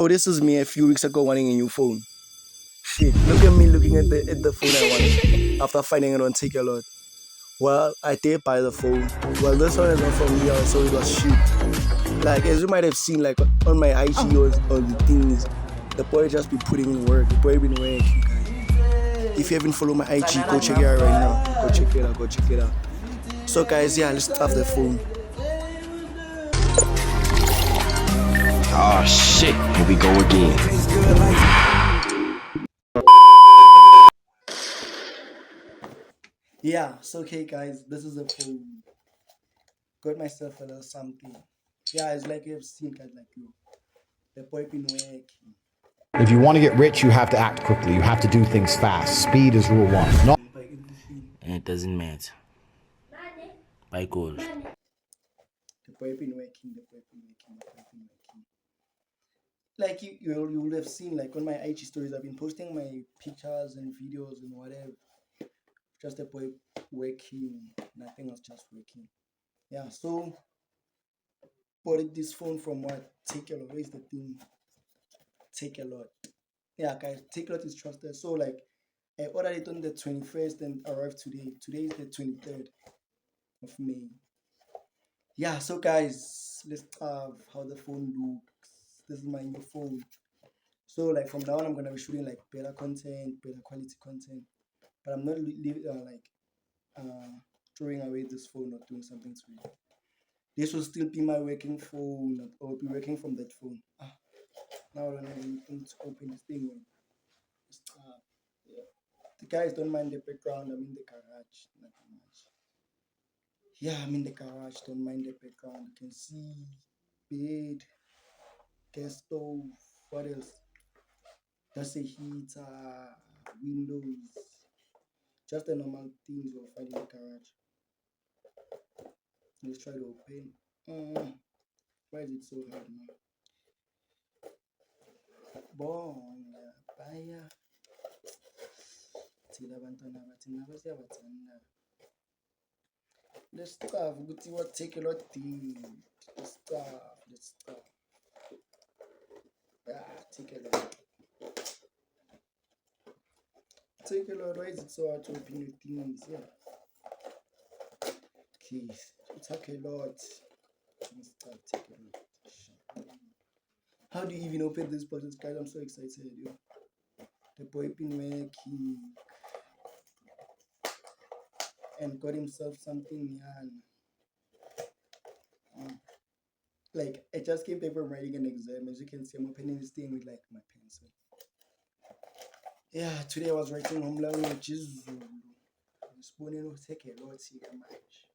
So this is me a few weeks ago wanting a new phone. Shit, look at me looking at the phone I wanted after finding it on Take a Lot. Well, I did buy the phone. Well, this one is not from me, so it was cheap. Like as you might have seen, like on my IG or on the things, the boy just be putting in work. The boy been working, guys. If you haven't followed my IG, go check it out right now. Go check it out. Go check it out. So guys, yeah, let's start the phone. Oh shit, here we go again. Yeah, so okay guys, this is the phone. Got myself a little something. Yeah, it's like you have seen guys like you. The boy been working. If you want to get rich, you have to act quickly. You have to do things fast. Speed is rule one. Not And it doesn't matter. By goal. The boy been working, the boy been working, the boy been working. Like you will have seen like on my IG stories, I've been posting my pictures and videos and whatever. Just the boy working, nothing else, just working. Yeah, so bought this phone from what? Take a Lot. Where's the thing? Take a Lot. Yeah, guys, Take a Lot is trusted. So like I ordered it on the 21st and arrived today. Today is the 23rd of May. Yeah, so guys, let's have how the phone looks. This is my new phone. So like from now on, I'm gonna be shooting like better content, better quality content. But I'm not throwing away this phone or doing something to it. This will still be my working phone. Or be working from that phone. Now I don't have anything to open this thing with. Yeah. The guys don't mind the background. I'm in the garage. Nothing much. Yeah, I'm in the garage. Don't mind the background. You can see bed, gas stove. What else? Just a heater, windows. Just the normal things you'll find in the garage. Let's try to open. Why is it so hard now? Bonga baya. Thina abantwana bathina basiyabathanda. Let's start ukuthi what Take a Lot did. Let's start. Take a Lot. Take a Lot. Why is it so hard to open the things? Yeah. Okay, Take a Lot. Let's start Take a Lot. How do you even open this button, guys? I'm so excited, yo. The boy been making and got himself something young. Like I just came back from writing an exam. As you can see, I'm opening this thing with like my pencil. Yeah, today I was writing home language Zulu. Take a lot here much.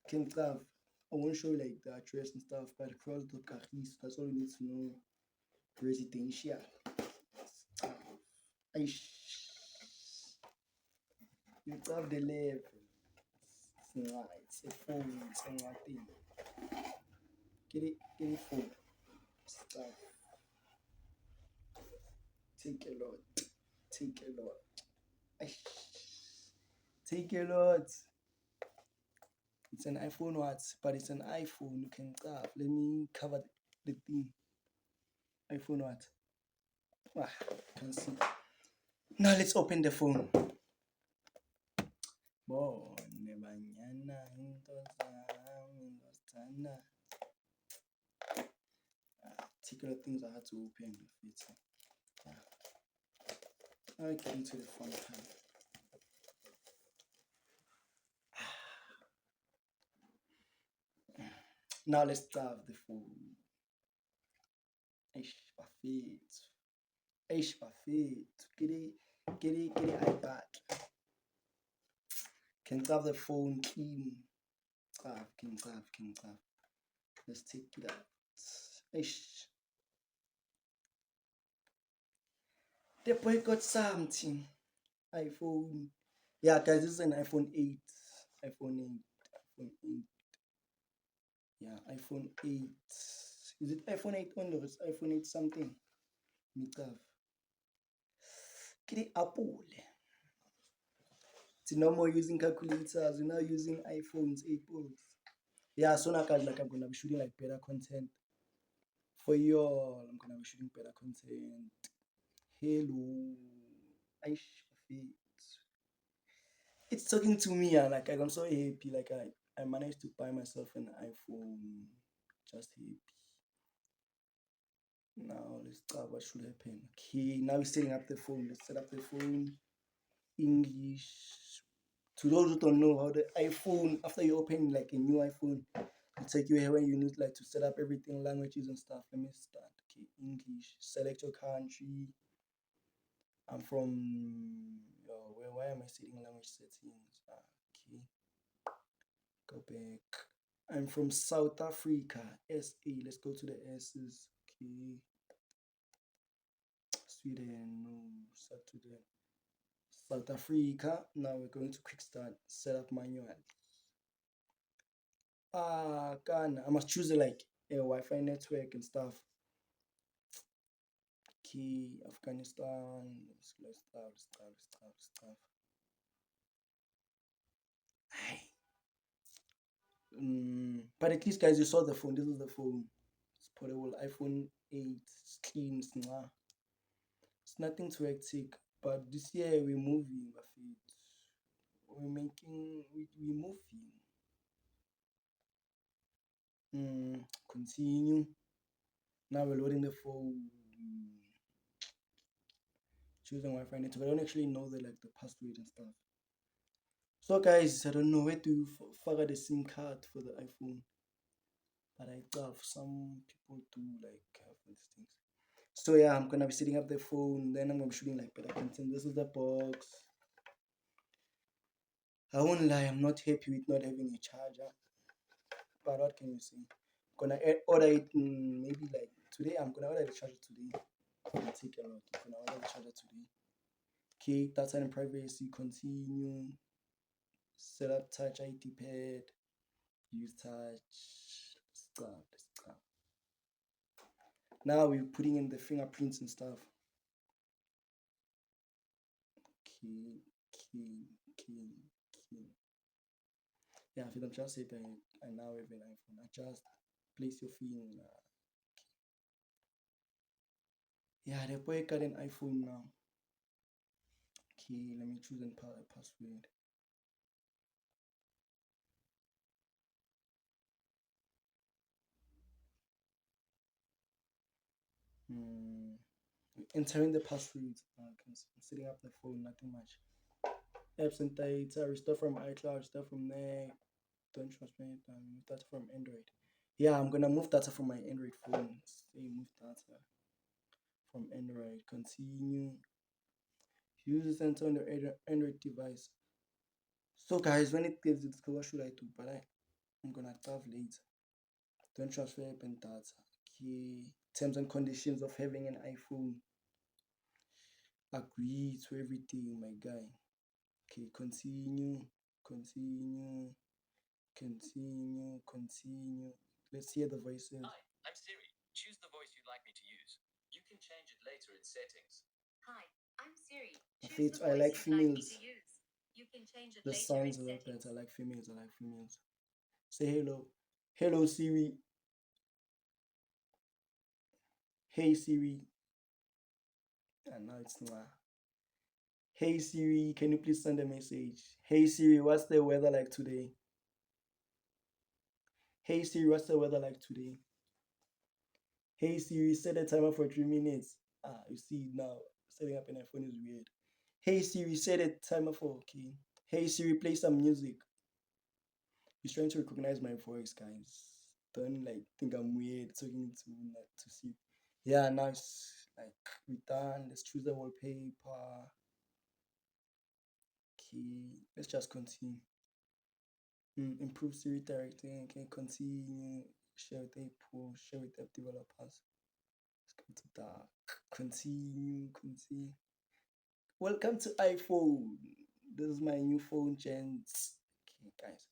Can stuff. I won't show you like the address and stuff, but across the Karis, that's all you need to know. Residential. You have the level. It's a phone, it's a thing. Get it phone. Stuff. Take a Lot. Take a Lot. Take a Lot. It's an iPhone what? But it's an iPhone. You can grab. Let me cover the thing. iPhone what? You can see. Now let's open the phone. Particular things I had to open with it. Now I get into the fun time. Now let's start the phone. Perfect. Get it iPad. Can grab the phone clean. Can grab. Let's take it out. The boy got something. iPhone. Yeah, guys, this is an iPhone 8. iPhone 8. Yeah, iPhone 8. Is it iPhone 8 only or is iPhone 8 something? Get Apple. It's no more using calculators. We're now using iPhones, Apples. Yeah, so now guys, like I'm gonna be shooting like better content for y'all. I'm gonna be shooting better content. Hello. It's talking to me and like I'm so happy. Like I managed to buy myself an iPhone. Just happy. Now let's start what should happen. Okay, now we're setting up the phone. Let's set up the phone. English. To those who don't know how the iPhone, after you open like a new iPhone, it'll take you here when you need like to set up everything, languages and stuff. Let me start. Okay, English. Select your country. I'm from why am I setting language settings? Okay. Go back. I'm from South Africa. SA. Let's go to the S's. Okay. Sweden. No. South Africa. Now we're going to quick start. Set up manual. Ghana. I must choose like a Wi-Fi network and stuff. Okay, Afghanistan. Let's start. But at least, guys, you saw the phone. This is the phone. It's portable. iPhone 8. It's clean. It's nothing too hectic. But this year we're moving. We're moving. Continue. Now we're loading the phone. Choosing Wi-Fi network. I don't actually know the password and stuff. So guys, I don't know where to figure the SIM card for the iPhone. But I have some people do have these things. So yeah, I'm gonna be setting up the phone. Then I'm gonna be shooting better content. This is the box. I won't lie, I'm not happy with not having a charger. But what can you say? I'm gonna order it maybe today. I'm gonna order the charger today. It'll take a lot. I'm gonna order the charger today. Okay, data and privacy. Continue. Set up touch ID pad. Use touch. Start. Now we're putting in the fingerprints and stuff. Okay. Yeah, if I'm just saying I now have an iPhone. Just place your phone. Yeah, the boy got an iPhone now. Okay, let me choose a password. Entering the password. I'm setting up the phone, nothing much. Apps and data, restore from iCloud, restore from there. Don't transfer it. Move data from Android. Yeah, I'm gonna move data from my Android phone. Say move data from Android. Continue. Use center on the Android device. So guys, when it gives it, what should I do? But I'm gonna tell later. Don't transfer app and data. Okay. Terms and conditions of having an iPhone. Agree to everything, my guy. Okay, continue. Let's hear the voices. Hi, I'm Siri. Choose the voice you'd like me to use. You can change it later in settings. Hi, I'm Siri. I Choose the like voice you'd like me females. to use. You can change it The later sounds in a lot settings. better. I like females. Say hello. Hello, Siri. Hey, Siri. And now it's not. Hey, Siri, can you please send a message? Hey, Siri, what's the weather like today? Hey, Siri, what's the weather like today? Hey, Siri, set a timer for 3 minutes. You see now, setting up an iPhone is weird. Hey, Siri, set a timer for, okay. Hey, Siri, play some music. He's trying to recognize my voice, guys. Don't think I'm weird talking to see. Yeah, now it's we're done. Let's choose the wallpaper. Okay, let's just continue. Improve Siri directing. Okay, continue. Share with Apple. Share with app developers. Let's go to dark. Continue. Welcome to iPhone. This is my new phone, gents. Okay, guys.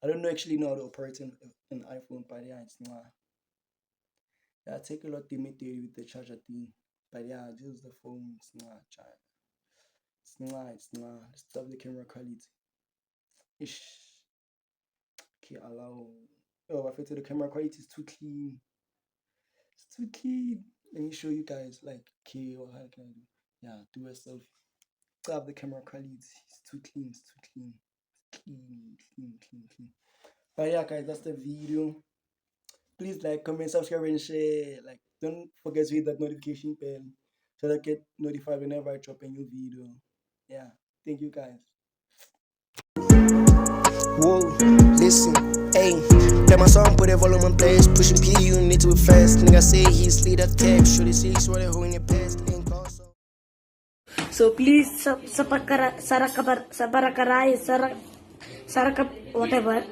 I don't actually know how to operate an iPhone, but yeah, it's not. Yeah, take a lot to meet with the charger thing. But yeah, this is the phone. It's not. Let's stop the camera quality. Ish. Okay, allow. Oh, I feel the camera quality is too clean. too clean. Let me show you guys. Like, okay, what can I do? Yeah, do a selfie. Grab the camera quality. It's too clean. It's too clean. Clean. But yeah, guys, that's the video. Please like, comment, subscribe, and share. Like, don't forget to hit that notification bell so that I get notified whenever I drop a new video. Yeah, thank you guys. Whoa, listen, hey, play my song, put the volume on place, pushing P, you need to be fast. Nigga say he's lead that cap, should he see, swear the hoe in your past, link also. So please whatever.